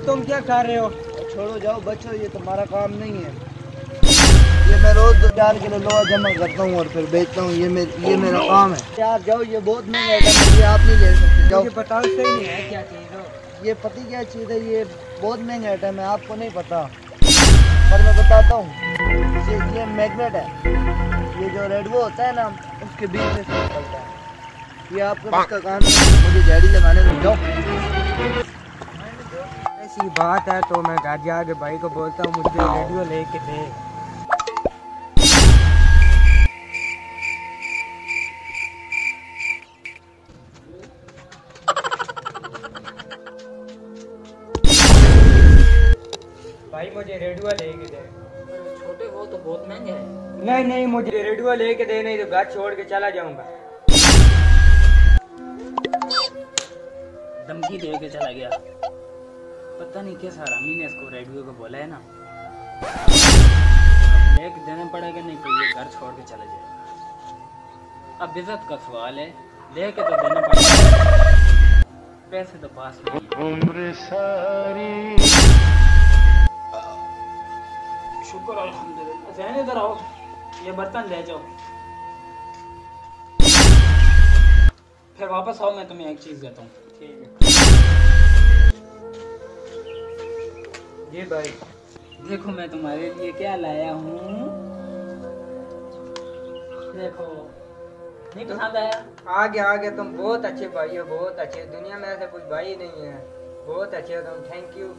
तुम क्या खा रहे हो? छोड़ो जाओ बच्चों, ये तुम्हारा काम नहीं है। ये मैं रोज 4 किलो लोहा जमा करता हूँ और फिर बेचता हूँ, ये मेरा काम है। यार जाओ, ये बहुत महंगा है, ये आप नहीं ले सकते। जाओ। मुझे बताओ सही नहीं है क्या चीज़ हो? ये पति क्या चीज़ है, ये बहुत महंगा आइटम है, आपको नहीं पता पर मैं बताता हूँ। ये मैग्नेट है, ये जो रेडवो होता है ना उसके बीच में से निकलता है। ये आपको इसका काम है, मुझे झाड़ी लगाने दो। जाओ। ऐसी बात है तो मैं घर जाके भाई को बोलता हूँ मुझे रेडियो लेके दे। भाई मुझे रेडियो लेके दे। छोटे हो तो बहुत महंगे है। नहीं नहीं, मुझे रेडियो लेके दे, नहीं तो घर छोड़ के चला जाऊंगा। धमकी दे के चला गया, पता नहीं किस हरामी ने इसको रेडियो को बोला है ना। लेके देना पड़ेगा, नहीं तो ये घर छोड़ के चला जाएगा। अब इज्जत का सवाल है, लेके तो देना पड़ेगा, पैसे तो पास नहीं। उम्र सारी शुक्र अल्हम्दुलिल्लाह। ज़हन इधर आओ, ये बर्तन ले जाओ, फिर वापस आओ, मैं तुम्हें एक चीज देता हूँ। ठीक है जी भाई। देखो मैं तुम्हारे लिए क्या लाया हूँ, देखो। नहीं पसंद आया? आगे तुम बहुत अच्छे भाई हो, बहुत अच्छे। दुनिया में ऐसा कुछ भाई नहीं है, बहुत अच्छे हो तुम। Thank you.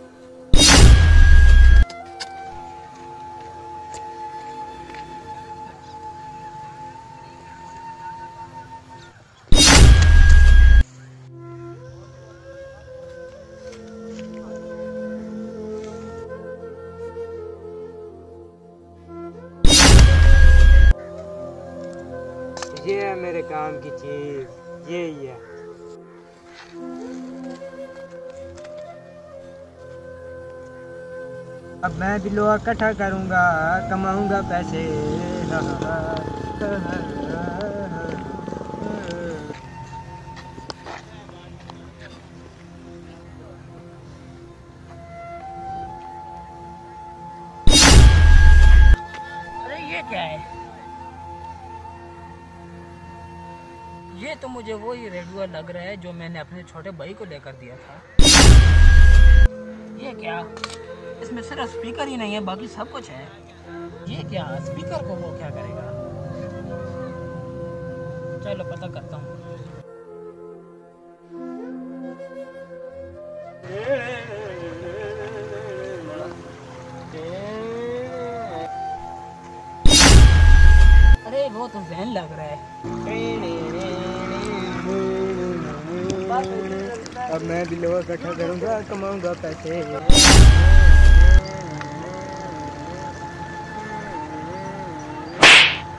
ये है मेरे काम की चीज, ये ही है। अब मैं भी लोहा इकट्ठा करूंगा, कमाऊंगा पैसे। अरे ये क्या है? ये तो मुझे वही रेडियो लग रहा है जो मैंने अपने छोटे भाई को लेकर दिया था। ये क्या? इसमें सिर्फ स्पीकर ही नहीं है, बाकी सब कुछ है। ये क्या? स्पीकर को वो क्या करेगा? चलो पता करता हूँ। अरे वो तो वैन लग रहा है। अब मैं भी लोहा इकट्ठा करूंगा, कमाऊंगा पैसे।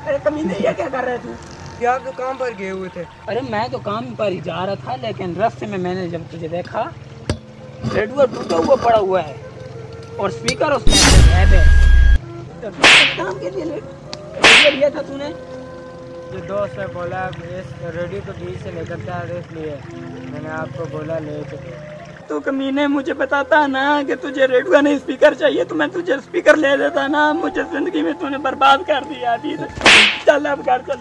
अरे कमीने, ये क्या कर रहे तू? क्या आप तो काम पर गए हुए थे? अरे मैं तो काम पर ही जा रहा था, लेकिन रास्ते में मैंने जब तुझे देखा, रेडियो टूटा हुआ पड़ा हुआ है और स्पीकर उसमें गायब है। तो काम के लिए रेडियो लिया था तूने? जो दोस्त है बोला इस रेडियो को बीच से लेकर जा रहे, इसलिए मैंने आपको बोला लेके। तो कमीने मुझे बताता ना कि तुझे रेडियो नहीं स्पीकर चाहिए, तो मैं तुझे स्पीकर ले देता ना। मुझे जिंदगी में तूने बर्बाद कर दिया अभी। चल अब घर चल।